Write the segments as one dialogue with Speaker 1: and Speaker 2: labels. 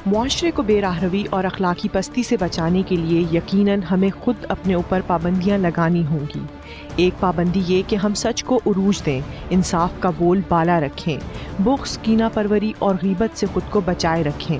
Speaker 1: معاشرے کو بے راہروی اور اخلاقی پستی سے بچانے کے لیے یقیناً ہمیں خود اپنے اوپر پابندیاں لگانی ہوں گی۔ ایک پابندی یہ کہ ہم سچ کو عروج دیں، انصاف کا بول بالا رکھیں، بغض، کینہ پروری اور غیبت سے خود کو بچائے رکھیں۔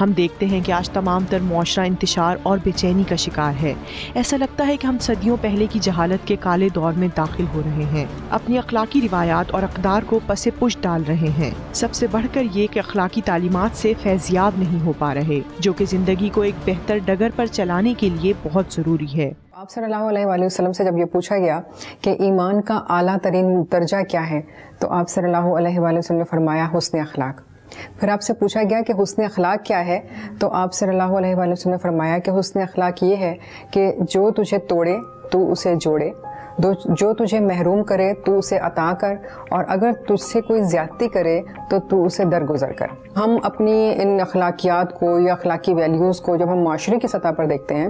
Speaker 1: ہم دیکھتے ہیں کہ آج تمام تر معاشرہ انتشار اور بے چینی کا شکار ہے۔ ایسا لگتا ہے کہ ہم صدیوں پہلے کی جہالت کے کالے دور میں داخل ہو رہے ہیں، اپنی اخلاقی روایات اور اقدار کو پس پش ڈال رہے ہیں۔ سب سے بڑھ کر یہ کہ اخلاقی تعلیمات سے فیضیاب نہیں ہو پا رہے، جو کہ زندگی کو ایک بہتر ڈگر پر چلانے کے لیے بہت ضروری ہے۔
Speaker 2: آپ صلی اللہ علیہ وآلہ وسلم سے جب یہ پوچھا گیا کہ ایمان کا اعلیٰ ترین درجہ کیا ہے، تو آپ صلی اللہ علیہ وآلہ وسلم نے فرمایا حسن اخلاق۔ پھر آپ سے پوچھا گیا کہ حسن اخلاق کیا ہے، تو آپ صلی اللہ علیہ وآلہ وسلم نے فرمایا کہ حسن اخلاق یہ ہے کہ جو تجھے توڑے تو اسے جوڑے، جو تجھے محروم کرے تو اسے عطا کر، اور اگر تجھ سے کوئی زیادتی کرے تو اسے درگزر کر۔ ہم اپنی ان اخلاقیات کو یا اخلاقی ویلیوز کو جب ہم معاشرے کی سطح پر دیکھتے ہیں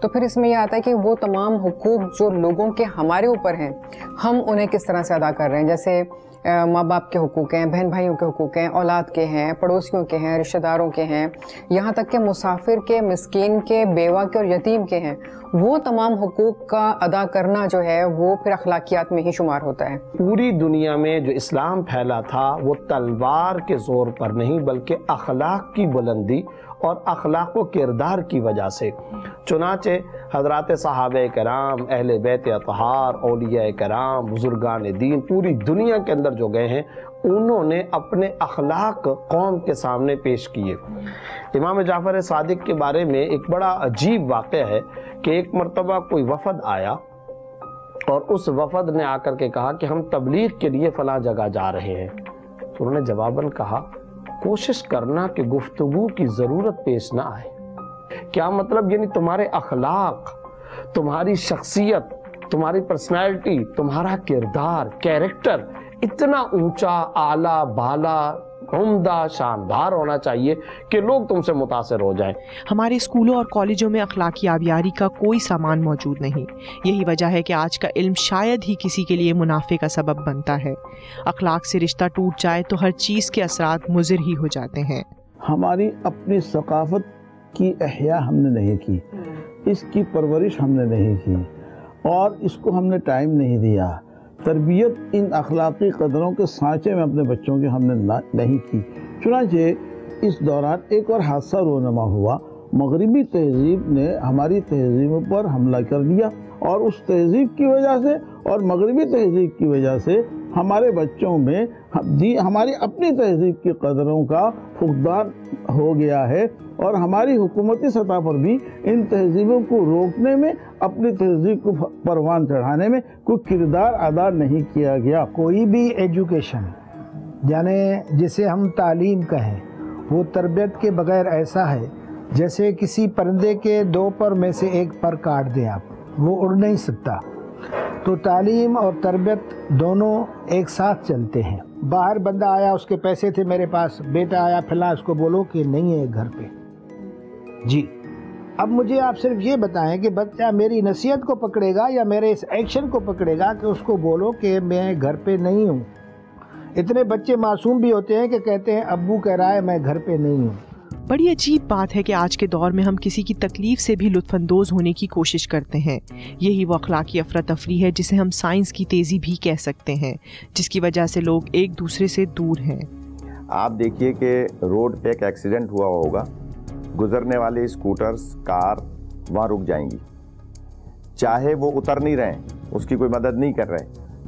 Speaker 2: تو پھر اس میں یہ آتا ہے کہ وہ تمام حقوق جو لوگوں کے ہمارے اوپر ہیں، ہم انہیں کس طرح سے ادا کر رہے ہیں۔ جیسے ماں باپ کے حقوق ہیں، بہن بھائیوں کے حقوق ہیں، اولاد کے ہیں، پڑوسیوں کے ہیں، رشتہ داروں کے ہیں، یہاں تک کہ مسافر کے، مسکین کے، بیوہ کے اور یتیم کے ہیں۔ وہ تمام حقوق کا ادا کرنا جو ہے وہ پھر اخلاقیات میں ہی شمار ہوتا ہے۔
Speaker 3: پوری دنیا میں جو اسلام پھیلا تھا وہ تلوار کے زور پر نہیں بلکہ اخلاق کی بلندی اور اخلاق و کردار کی وجہ سے۔ چنانچہ حضرات صحابہ کرام، اہل بیت اطہار، اولیاء کرام، بزرگان دین پوری دنیا کے اندر جو گئے ہیں، انہوں نے اپنے اخلاق قوم کے سامنے پیش کیے۔ امام جعفر صادق کے بارے میں ایک بڑا عجیب واقعہ ہے کہ ایک مرتبہ کوئی وفد آیا اور اس وفد نے آ کر کے کہا کہ ہم تبلیغ کے لیے فلاں جگہ جا رہے ہیں۔ تو انہوں نے جواباً کہا کوشش کرنا کہ گفتگو کی ضرورت پیش نہ آئے۔ کیا مطلب؟ یعنی تمہارے اخلاق، تمہاری شخصیت، تمہاری پرسنالٹی، تمہارا کردار، کیریکٹر اتنا اونچا، اعلیٰ، بالا، عمدہ، شاندار ہونا چاہیے کہ لوگ تم سے متاثر ہو جائیں۔
Speaker 1: ہمارے اسکولوں اور کالجوں میں اخلاقی آبیاری کا کوئی سامان موجود نہیں۔ یہی وجہ ہے کہ آج کا علم شاید ہی کسی کے لیے منافع کا سبب بنتا ہے۔ اخلاق سے رشتہ ٹوٹ جائے تو ہر چیز کے اثرات مضر ہی ہو جاتے ہیں۔
Speaker 4: ہماری اپنی ثقافت کی احیاء ہم نے نہیں کی، اس کی پرورش ہم نے نہیں کی، اور اس کو ہم نے ٹائم نہیں دیا۔ تربیت ان اخلاقی قدروں کے سانچے میں اپنے بچوں کے ہم نے نہیں کی۔ چنانچہ اس دوران ایک اور حادثہ رونما ہوا۔ مغربی تہذیب نے ہماری تہذیب پر حملہ کر دیا، اور اس تہذیب کی وجہ سے اور مغربی تہذیب کی وجہ سے ہمارے بچوں میں ہماری اپنی تہذیب کی قدروں کا فقدان ہو گیا ہے، اور ہماری حکومتی سطح پر بھی ان تہذیبوں کو روکنے میں، اپنی تہذیب کو پروان چڑھانے میں کوئی کردار ادا نہیں کیا گیا۔
Speaker 5: کوئی بھی ایجوکیشن یعنی جسے ہم تعلیم کہیں، وہ تربیت کے بغیر ایسا ہے جیسے کسی پرندے کے دو پر میں سے ایک پر کاٹ دیں آپ، وہ اڑ نہیں سکتا۔ تو تعلیم اور تربیت دونوں ایک ساتھ چلتے ہیں۔ باہر بندہ آیا، اس کے پیسے تھے میرے پاس، بیٹا آیا فلاں، اس کو بولو کہ نہیں ہے گھر پہ جی۔ اب مجھے آپ صرف یہ بتائیں کہ بچہ میری نصیحت کو پکڑے گا یا میرے اس ایکشن کو پکڑے گا کہ اس کو بولو کہ میں گھر پہ نہیں ہوں۔ اتنے بچے معصوم بھی ہوتے ہیں کہ کہتے ہیں ابو کہہ رہا ہے میں گھر پہ نہیں ہوں۔
Speaker 1: بڑی عجیب بات ہے کہ آج کے دور میں ہم کسی کی تکلیف سے بھی لطف اندوز ہونے کی کوشش کرتے ہیں۔ یہی وہ اخلاقی افراتفری ہے جسے ہم سائنس کی تیزی بھی کہہ سکتے ہیں، جس کی وجہ سے لوگ ایک دوسرے سے دور ہیں۔
Speaker 6: آپ دیکھیے کہ روڈ پہ ایک ایکسیڈنٹ ہوا ہوگا، گزرنے والے اسکوٹرز، کار وہاں رک جائیں گی، چاہے وہ اتر نہیں رہے ہیں، اس کی کوئی مدد نہیں کر رہے،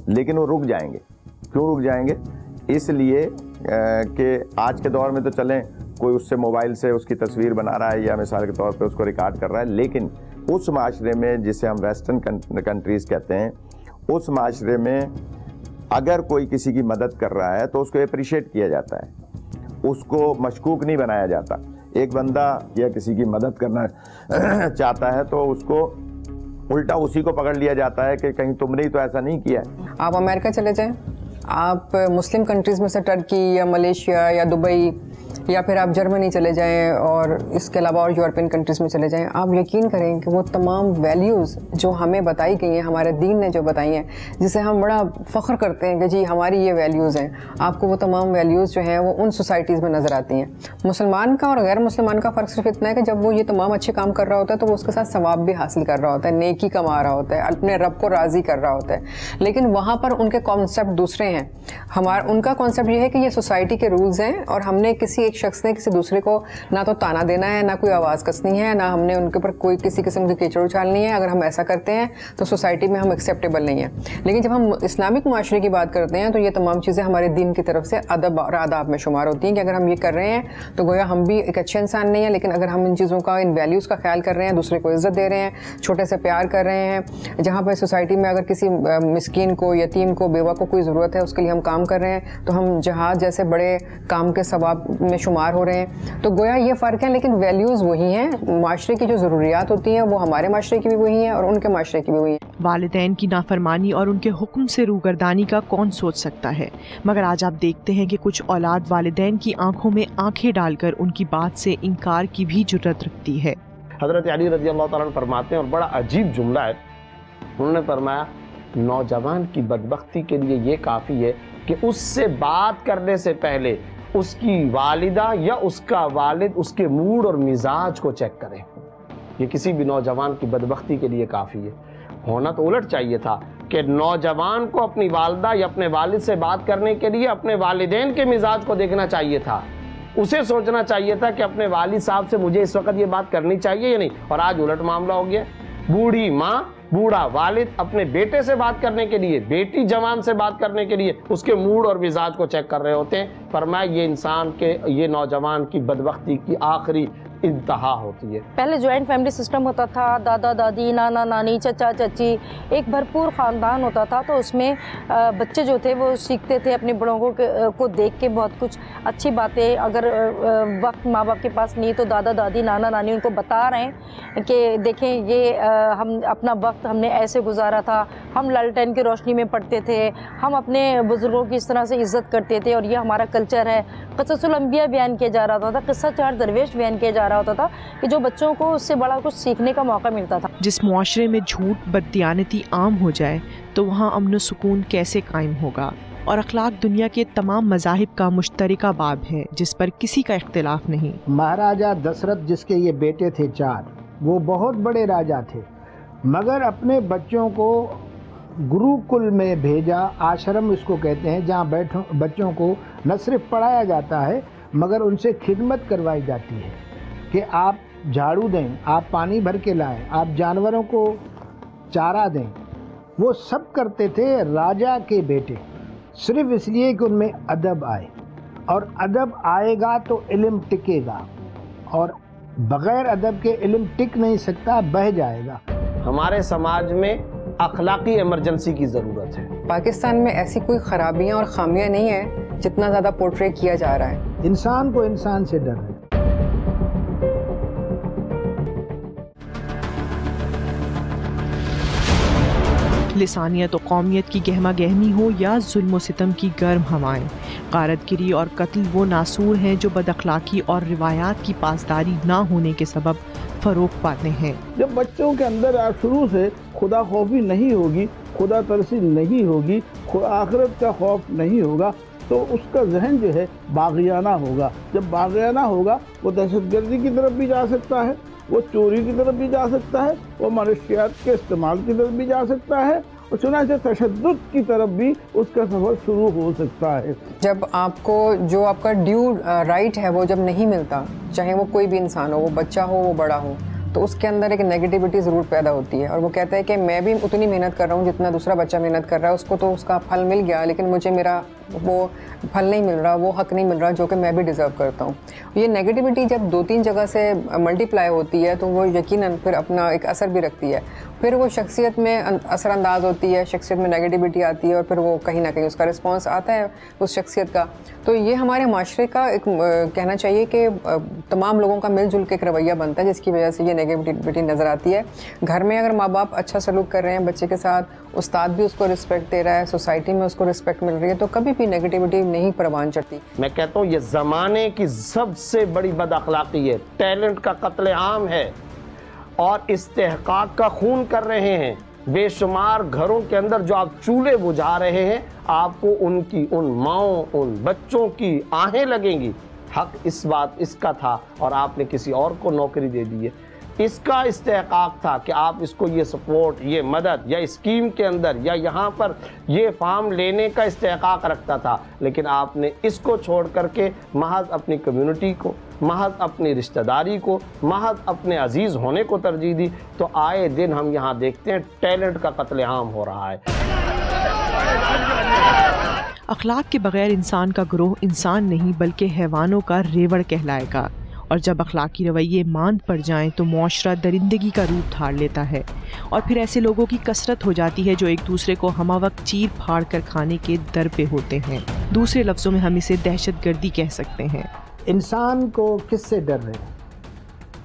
Speaker 6: لیکن وہ رک جائیں گے۔ کیوں رک جائیں گے؟ اس لیے کہ آج کے دور میں تو چلیں کوئی اس سے موبائل سے اس کی تصویر بنا رہا ہے یا مثال کے طور پہ اس کو ریکارڈ کر رہا ہے، لیکن اس معاشرے میں جسے ہم ویسٹرن کنٹریز کہتے ہیں، اس معاشرے میں اگر کوئی کسی کی مدد کر رہا ہے تو اس کو اپریشیٹ کیا جاتا ہے، اس کو مشکوک نہیں بنایا جاتا۔ ایک بندہ یا کسی کی مدد کرنا چاہتا ہے تو اس کو الٹا اسی کو پکڑ لیا جاتا ہے کہ کہیں تم نے تو ایسا نہیں کیا ہے۔
Speaker 2: آپ امریکہ چلے جائیں، آپ مسلم کنٹریز میں سے ٹرکی یا ملیشیا یا دبئی یا پھر آپ جرمنی چلے جائیں اور اس کے علاوہ اور یورپین کنٹریز میں چلے جائیں, آپ یقین کریں کہ وہ تمام ویلیوز جو ہمیں بتائی گئی ہیں, ہمارے دین نے جو بتائی ہیں, جسے ہم بڑا فخر کرتے ہیں کہ جی ہماری یہ ویلیوز ہیں, آپ کو وہ تمام ویلیوز جو ہیں وہ ان سوسائٹیز میں نظر آتی ہیں. مسلمان کا اور غیر مسلمان کا فرق صرف اتنا ہے کہ جب وہ یہ تمام اچھے کام کر رہا ہوتا ہے تو وہ اس کے ساتھ ثواب بھی حاصل کر رہا ہوتا ہے, نیکی کما رہا ہوتا ہے, اپنے رب کو راضی کر رہا ہوتا ہے. لیکن وہاں پر ان کے کانسیپٹ دوسرے ہیں. ان کا کانسیپٹ یہ ہے کہ یہ سوسائٹی کے رولز ہیں اور ہم نے کسی ایک شخص نے کسی دوسرے کو نہ تو تانا دینا ہے, نہ کوئی آواز کسنی ہے, نہ ہم نے ان کے اوپر کوئی کسی قسم کی کیچڑ اچھالنی ہے. اگر ہم ایسا کرتے ہیں تو سوسائٹی میں ہم ایکسیپٹیبل نہیں ہیں. لیکن جب ہم اسلامک معاشرے کی بات کرتے ہیں تو یہ تمام چیزیں ہمارے دین کی طرف سے ادب اور آداب میں شمار ہوتی ہیں کہ اگر ہم یہ کر رہے ہیں تو گویا ہم بھی ایک اچھے انسان نہیں ہیں, لیکن اگر ہم ان چیزوں کا, ان ویلیوز کا خیال کر رہے ہیں, دوسرے کو عزت دے رہے ہیں, چھوٹے سے پیار کر رہے ہیں, جہاں پہ سوسائٹی میں اگر کسی مسکین کو, یتیم کو, بیوہ کو کوئی ضرورت ہے اس کے لیے ہم کام کر رہے ہیں, تو ہم جہاد جیسے بڑے کام کے ثواب میں شمار ہو رہے ہیں. تو گویا یہ فرق ہے, لیکن ویلیوز وہی ہیں. معاشرے کی جو ضروریات ہوتی ہیں وہ ہمارے معاشرے کی بھی وہی ہیں اور ان کے معاشرے کی بھی وہی ہیں.
Speaker 1: والدین کی نافرمانی اور ان کے حکم سے روگردانی کا کون سوچ سکتا ہے, مگر آج آپ دیکھتے ہیں کہ کچھ اولاد والدین کی آنکھوں میں آنکھیں ڈال کر ان کی بات سے انکار کی بھی جرأت رکھتی ہے.
Speaker 3: حضرت علی رضی اللہ تعالیٰ عنہ فرماتے ہیں, اور بڑا عجیب جملہ ہے, انہوں نے فرمایا نوجوان کی بدبختی کے لیے یہ کافی ہے کہ اس سے بات کرنے سے پہلے اس کی والدہ یا اس کا والد اس کے موڈ اور مزاج کو چیک کریں. یہ کسی بھی نوجوان کی بدبختی کے لیے کافی ہے. ہونا تو الٹ چاہیے تھا کہ نوجوان کو اپنی والدہ یا اپنے والد سے بات کرنے کے لیے اپنے والدین کے مزاج کو دیکھنا چاہیے تھا. اسے سوچنا چاہیے تھا کہ اپنے والد صاحب سے مجھے اس وقت یہ بات کرنی چاہیے یا نہیں. اور آج الٹ معاملہ ہو گیا. بوڑھی ماں, بوڑھا والد اپنے بیٹے سے بات کرنے کے لیے, بیٹی جوان سے بات کرنے کے لیے اس کے موڈ اور مزاج کو چیک کر رہے ہوتے ہیں. فرمایا یہ انسان کے, یہ نوجوان کی بدبختی کی آخری انتہا ہوتی ہے.
Speaker 7: پہلے جوائنٹ فیملی سسٹم ہوتا تھا, دادا دادی, نانا نانی, چچا چچی, ایک بھرپور خاندان ہوتا تھا. تو اس میں بچے جو تھے وہ سیکھتے تھے اپنے بڑوں کو دیکھ کے بہت کچھ اچھی باتیں. اگر وقت ماں باپ کے پاس نہیں تو دادا دادی, نانا نانی ان کو بتا رہے ہیں کہ دیکھیں یہ ہم اپنا وقت ہم نے ایسے گزارا تھا, ہم لالٹین کی روشنی میں پڑھتے تھے, ہم اپنے بزرگوں کی اس طرح سے عزت کرتے تھے اور یہ ہمارا کلچر ہے. قصص الانبیاء بیان کیا جا رہا تھا, قصہ چار درویش بیان کیا جا رہا ہوتا تھا کہ جو بچوں کو اس سے بڑا کچھ سیکھنے کا موقع ملتا تھا.
Speaker 1: جس معاشرے میں جھوٹ, بددیانتی عام ہو جائے تو وہاں امن و سکون کیسے قائم ہوگا؟ اور اخلاق دنیا کے تمام مذاہب کا مشترکہ باب ہے جس پر کسی کا اختلاف نہیں.
Speaker 5: مہاراجا دشرتھ جس کے یہ بیٹے تھے 4, وہ بہت بڑے راجا تھے, مگر اپنے بچوں کو گروکل میں بھیجا. آشرم اس کو کہتے ہیں جہاں بچوں کو نہ صرف پڑھایا جاتا ہے مگر ان سے خدمت کروائی جاتی ہے کہ آپ جھاڑو دیں, آپ پانی بھر کے لائیں, آپ جانوروں کو چارہ دیں. وہ سب کرتے تھے راجا کے بیٹے, صرف اس لیے کہ ان میں ادب آئے, اور ادب آئے گا تو علم ٹکے گا, اور بغیر ادب کے علم ٹک نہیں سکتا, بہہ جائے گا.
Speaker 3: ہمارے سماج میں اخلاقی ایمرجنسی کی ضرورت ہے.
Speaker 2: پاکستان میں ایسی کوئی خرابیاں اور خامیاں نہیں ہیں جتنا زیادہ پورٹری کیا جا رہا ہے.
Speaker 5: انسان کو انسان سے ڈر ہے.
Speaker 1: لسانیت و قومیت کی گہما گہمی ہو یا ظلم و ستم کی گرم ہوائیں, غارت گری اور قتل وہ ناسور ہیں جو بد اخلاقی اور روایات کی پاسداری نہ ہونے کے سبب فروغ پاتے ہیں.
Speaker 4: جب بچوں کے اندر شروع سے خدا خوفی نہیں ہوگی, خدا ترسی نہیں ہوگی, آخرت کا خوف نہیں ہوگا, تو اس کا ذہن جو ہے باغیانہ ہوگا. جب باغیانہ ہوگا وہ دہشت گردی کی طرف بھی جا سکتا ہے, وہ چوری کی طرف بھی جا سکتا ہے, وہ منشیات کے استعمال کی طرف بھی جا سکتا ہے, اور چنانچہ تشدد کی طرف بھی اس کا سفر شروع ہو سکتا ہے.
Speaker 2: جب آپ کو جو آپ کا ڈیو رائٹ ہے وہ جب نہیں ملتا, چاہے وہ کوئی بھی انسان ہو, وہ بچہ ہو, وہ بڑا ہو, تو اس کے اندر ایک نیگیٹیوٹی ضرور پیدا ہوتی ہے. اور وہ کہتا ہے کہ میں بھی اتنی محنت کر رہا ہوں جتنا دوسرا بچہ محنت کر رہا ہے, اس کو تو اس کا پھل مل گیا, لیکن مجھے میرا وہ پھل نہیں مل رہا, وہ حق نہیں مل رہا جو کہ میں بھی ڈیزرو کرتا ہوں. یہ نیگیٹیوٹی جب 2-3 جگہ سے ملٹی پلائی ہوتی ہے تو وہ یقیناً پھر اپنا ایک اثر بھی رکھتی ہے. پھر وہ شخصیت میں اثر انداز ہوتی ہے, شخصیت میں نیگیٹیوٹی آتی ہے, اور پھر وہ کہیں نہ کہیں اس کا رسپانس آتا ہے اس شخصیت کا. تو یہ ہمارے معاشرے کا ایک کہنا چاہیے کہ تمام لوگوں کا مل جل کے ایک رویہ بنتا ہے, جس کی وجہ سے یہ نیگیٹیوٹی نظر آتی ہے. گھر میں اگر ماں باپ اچھا سلوک کر رہے ہیں بچے کے ساتھ, استاد بھی اس کو رسپیکٹ دے رہا ہے, سوسائٹی میں اس کو رسپیکٹ مل رہی ہے, تو کبھی بھی نیگیٹیوٹی نہیں پروان چڑھتی.
Speaker 3: میں کہتا ہوں یہ زمانے کی سب سے بڑی بد اخلاقی ہے, ٹیلنٹ کا قتل عام ہے اور استحقاق کا خون کر رہے ہیں. بے شمار گھروں کے اندر جو آپ چولہے بجھا رہے ہیں, آپ کو ان کی, ان ماؤں, ان بچوں کی آہیں لگیں گی. حق اس کا تھا اور آپ نے کسی اور کو نوکری دے دی ہے. اس کا استحقاق تھا کہ آپ اس کو یہ سپورٹ, یہ مدد یا اسکیم کے اندر یا یہاں پر یہ فارم لینے کا استحقاق رکھتا تھا, لیکن آپ نے اس کو چھوڑ کر کے محض اپنی کمیونٹی کو, محض اپنی رشتہ داری کو, محض اپنے عزیز ہونے کو ترجیح دی. تو آئے دن ہم یہاں دیکھتے ہیں ٹیلنٹ کا قتل عام ہو رہا ہے.
Speaker 1: اخلاق کے بغیر انسان کا گروہ انسان نہیں بلکہ حیوانوں کا ریوڑ کہلائے گا, اور جب اخلاقی رویے ماند پڑ جائیں تو معاشرہ درندگی کا روپ دھار لیتا ہے, اور پھر ایسے لوگوں کی کثرت ہو جاتی ہے جو ایک دوسرے کو ہمہ وقت چیر پھاڑ کر کھانے کے در پہ ہوتے ہیں. دوسرے لفظوں میں ہم اسے دہشت گردی کہہ سکتے ہیں.
Speaker 5: انسان کو کس سے ڈر رہے ہیں؟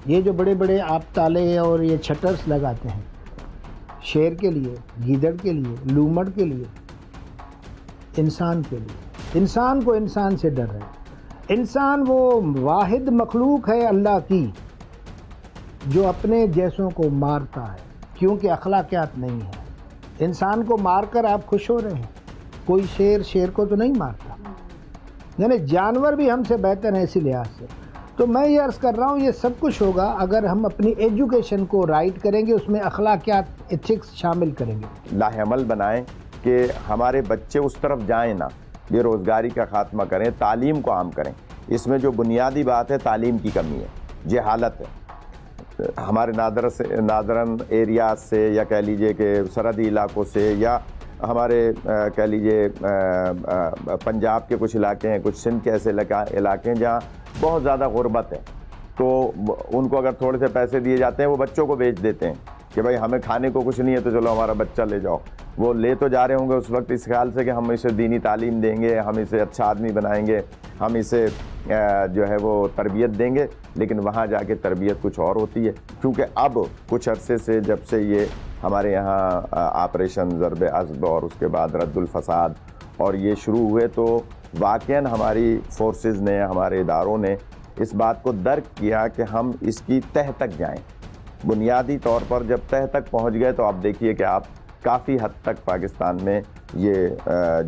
Speaker 5: یہ جو بڑے بڑے آپ تالے اور یہ چھٹرس لگاتے ہیں, شیر کے لیے, گیدڑ کے لیے, لومڑ کے لیے, انسان کے لیے. انسان کو انسان سے ڈر رہے ہیں. انسان وہ واحد مخلوق ہے اللہ کی جو اپنے جیسوں کو مارتا ہے, کیونکہ اخلاقیات نہیں ہے. انسان کو مار کر آپ خوش ہو رہے ہیں, کوئی شیر کو تو نہیں مارتا, یعنی جانور بھی ہم سے بہتر ہیں اسی لحاظ سے. تو میں یہ عرض کر رہا ہوں یہ سب کچھ ہوگا اگر ہم اپنی ایجوکیشن کو رائٹ کریں گے, اس میں اخلاقیات, ایتھکس شامل کریں گے.
Speaker 6: لاہ عمل بنائیں کہ ہمارے بچے اس طرف جائیں نہ, بے روزگاری کا خاتمہ کریں, تعلیم کو عام کریں. اس میں جو بنیادی بات ہے تعلیم کی کمی ہے, جہالت ہے. ہمارے نادرن ایریاز سے یا کہہ لیجئے کہ سرحدی علاقوں سے یا ہمارے کہہ لیجئے پنجاب کے کچھ علاقے ہیں, کچھ سندھ کے ایسے علاقے ہیں جہاں بہت زیادہ غربت ہے, تو ان کو اگر تھوڑے سے پیسے دیے جاتے ہیں وہ بچوں کو بیچ دیتے ہیں کہ بھائی ہمیں کھانے کو کچھ نہیں ہے تو چلو ہمارا بچہ لے جاؤ. وہ لے تو جا رہے ہوں گے اس وقت اس خیال سے کہ ہم اسے دینی تعلیم دیں گے, ہم اسے اچھا آدمی بنائیں گے, ہم اسے جو ہے وہ تربیت دیں گے, لیکن وہاں جا کے تربیت کچھ اور ہوتی ہے. کیونکہ اب کچھ عرصے سے جب سے یہ ہمارے یہاں آپریشن ضرب عضب اور اس کے بعد رد الفساد اور یہ شروع ہوئے, تو واقعاً ہماری فورسز نے, ہمارے اداروں نے اس بات کو درک کیا کہ ہم اس کی تہ تک جائیں. بنیادی طور پر جب تہ تک پہنچ گئے تو آپ دیکھیے کہ آپ کافی حد تک پاکستان میں یہ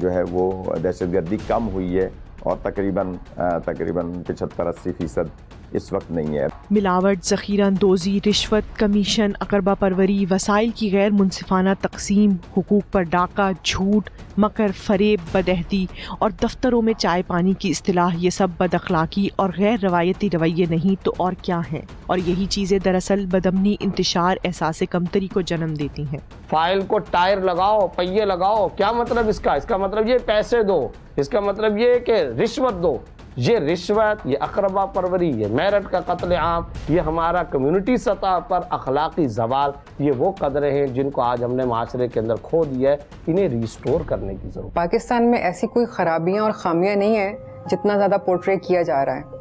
Speaker 6: جو ہے وہ دہشت گردی کم ہوئی ہے, اور تقریباً 75-80% اس وقت نہیں ہے.
Speaker 1: ملاوٹ, ذخیرہ اندوزی, رشوت, کمیشن, اقربا پروری, وسائل کی غیر منصفانہ تقسیم, حقوق پر ڈاکہ, جھوٹ, مکر, فریب, بدعہدی اور دفتروں میں چائے پانی کی اصطلاح, یہ سب بد اخلاقی اور غیر روایتی رویے نہیں تو اور کیا ہیں, اور یہی چیزیں دراصل بدامنی, انتشار, احساس کمتری کو جنم دیتی ہیں.
Speaker 3: فائل کو ٹائر لگاؤ, پہیے لگاؤ, کیا مطلب اس کا مطلب یہ پیسے دو, اس کا مطلب یہ کہ رشوت دو. یہ رشوت, یہ اقربا پروری, یہ میرٹ کا قتل عام, یہ ہمارا کمیونٹی سطح پر اخلاقی زوال, یہ وہ قدریں ہیں جن کو آج ہم نے معاشرے کے اندر کھو دیا ہے. انہیں ریسٹور کرنے کی ضرورت.
Speaker 2: پاکستان میں ایسی کوئی خرابیاں اور خامیاں نہیں ہیں جتنا زیادہ پورٹری کیا جا رہا ہے.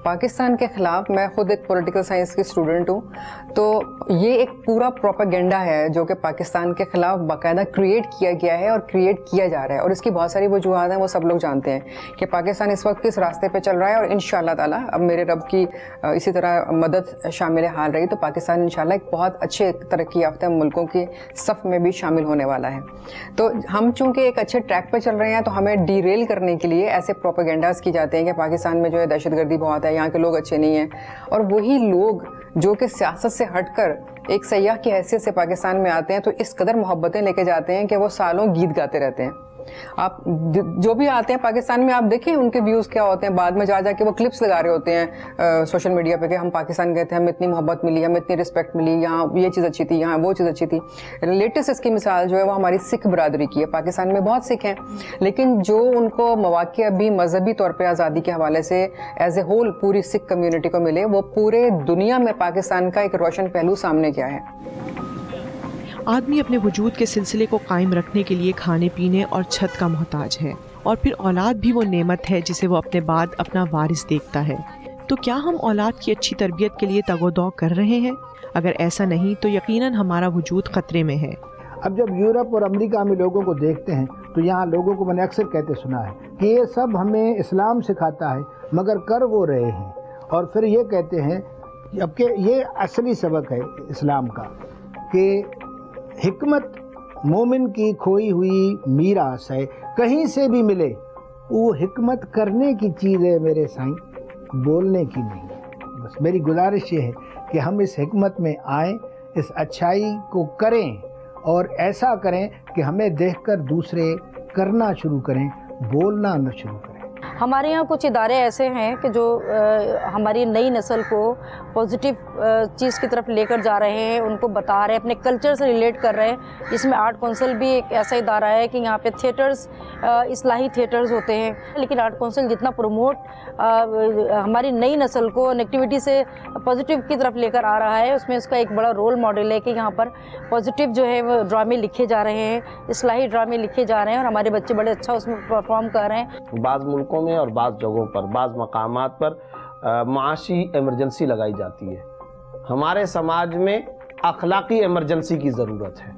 Speaker 2: پاکستان کے خلاف, میں خود ایک پولیٹیکل سائنس کی اسٹوڈنٹ ہوں, تو یہ ایک پورا پروپیگنڈا ہے جو کہ پاکستان کے خلاف باقاعدہ کریٹ کیا گیا ہے اور کریٹ کیا جا رہا ہے, اور اس کی بہت ساری وجوہات ہیں, وہ سب لوگ جانتے ہیں کہ پاکستان اس وقت کس راستے پہ چل رہا ہے, اور انشاءاللہ تعالیٰ اب میرے رب کی اسی طرح مدد شامل حال رہی تو پاکستان انشاءاللہ ایک بہت اچھے ترقی یافتہ ملکوں کے صف میں بھی شامل ہونے والا ہے. تو ہم چونکہ ایک اچھے ٹریک پہ چل رہے ہیں تو ہمیں ڈیریل کرنے کے لیے ایسے پروپیگنڈاز کی جاتے ہیں کہ پاکستان میں جو ہے دہشت گردی بہت ہے, یہاں کے لوگ اچھے نہیں ہیں, اور وہی لوگ جو کہ سیاست سے ہٹ کر ایک سیاح کی حیثیت سے پاکستان میں آتے ہیں تو اس قدر محبتیں لے کے جاتے ہیں کہ وہ سالوں گیت گاتے رہتے ہیں. آپ جو بھی آتے ہیں پاکستان میں آپ دیکھیں ان کے ویوز کیا ہوتے ہیں, بعد میں جا کے وہ کلپس لگا رہے ہوتے ہیں سوشل میڈیا پہ کہ ہم پاکستان گئے تھے, ہمیں اتنی محبت ملی, ہمیں اتنی رسپیکٹ ملی, یہاں یہ چیز اچھی تھی, یہاں وہ چیز اچھی تھی. لیٹسٹ اس کی مثال جو ہے وہ ہماری سکھ برادری کی ہے. پاکستان میں بہت سکھ ہیں, لیکن جو ان کو مواقع ابھی مذہبی طور پہ آزادی کے حوالے سے ایز اے ہول پوری سکھ کمیونٹی کو ملے, وہ پورے دنیا میں پاکستان کا ایک روشن پہلو سامنے کیا ہے.
Speaker 1: آدمی اپنے وجود کے سلسلے کو قائم رکھنے کے لیے کھانے پینے اور چھت کا محتاج ہے، اور پھر اولاد بھی وہ نعمت ہے جسے وہ اپنے بعد اپنا وارث دیکھتا ہے۔ تو کیا ہم اولاد کی اچھی تربیت کے لیے تگ و دو کر رہے ہیں؟ اگر ایسا نہیں تو یقیناً ہمارا وجود خطرے میں ہے۔
Speaker 5: اب جب یورپ اور امریکہ میں لوگوں کو دیکھتے ہیں تو یہاں لوگوں کو میں نے اکثر کہتے سنا ہے کہ یہ سب ہمیں اسلام سکھاتا ہے مگر کر وہ رہے ہیں، اور پھر یہ کہتے ہیں اب کہ یہ اصلی سبق ہے اسلام کا کہ حکمت مومن کی کھوئی ہوئی میراث ہے، کہیں سے بھی ملے وہ حکمت کرنے کی چیز ہے میرے سائیں، بولنے کی نہیں ہے۔ بس میری گزارش یہ ہے کہ ہم اس حکمت میں آئیں، اس اچھائی کو کریں اور ایسا کریں کہ ہمیں دیکھ کر دوسرے کرنا شروع کریں، بولنا نہ شروع کریں۔
Speaker 7: ہمارے یہاں کچھ ادارے ایسے ہیں کہ جو ہماری نئی نسل کو پازیٹیو چیز کی طرف لے کر جا رہے ہیں، ان کو بتا رہے ہیں، اپنے کلچر سے ریلیٹ کر رہے ہیں، جس میں آرٹ کونسل بھی ایک ایسا ادارہ ہے کہ یہاں پہ تھیٹرز، اصلاحی تھیٹرز ہوتے ہیں، لیکن آرٹ کونسل جتنا پروموٹ ہماری نئی نسل کو نیگیٹیوٹی سے پازیٹیو کی طرف لے کر آ رہا ہے، اس میں اس کا ایک بڑا رول ماڈل ہے کہ یہاں پر پازیٹیو جو ہے وہ ڈرامے لکھے جا رہے ہیں، اصلاحی ڈرامے لکھے جا رہے ہیں، اور ہمارے بچے بڑے اچھا اس میں پرفارم کر رہے ہیں۔
Speaker 3: بعض ملکوں میں اور بعض جگہوں پر، بعض مقامات پر معاشی ایمرجنسی لگائی جاتی ہے۔ ہمارے سماج میں اخلاقی ایمرجنسی کی ضرورت ہے۔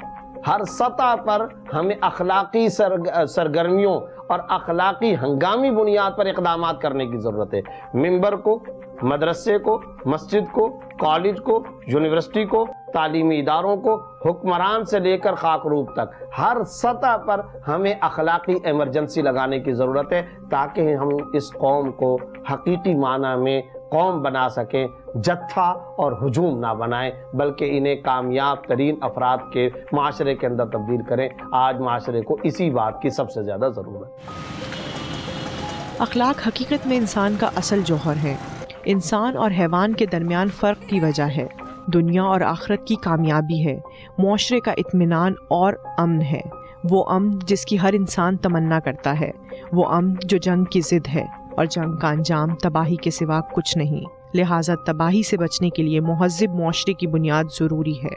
Speaker 3: ہر سطح پر ہمیں اخلاقی سرگرمیوں اور اخلاقی ہنگامی بنیاد پر اقدامات کرنے کی ضرورت ہے۔ ممبر کو، مدرسے کو، مسجد کو، کالج کو، یونیورسٹی کو، تعلیمی اداروں کو، حکمران سے لے کر خاکروب تک ہر سطح پر ہمیں اخلاقی ایمرجنسی لگانے کی ضرورت ہے، تاکہ ہم اس قوم کو حقیقی معنی میں قوم بنا سکیں، جتھا اور ہجوم نہ بنائیں، بلکہ انہیں کامیاب ترین افراد کے معاشرے کے اندر تبدیل کریں۔ آج معاشرے کو اسی بات کی سب سے زیادہ ضرورت ہے۔
Speaker 1: اخلاق حقیقت میں انسان کا اصل جوہر ہے۔ انسان اور حیوان کے درمیان فرق کی وجہ ہے، دنیا اور آخرت کی کامیابی ہے، معاشرے کا اطمینان اور امن ہے، وہ امن جس کی ہر انسان تمنا کرتا ہے، وہ امن جو جنگ کی ضد ہے، اور جنگ کا انجام تباہی کے سوا کچھ نہیں۔ لہٰذا تباہی سے بچنے کے لیے مہذب معاشرے کی بنیاد ضروری ہے۔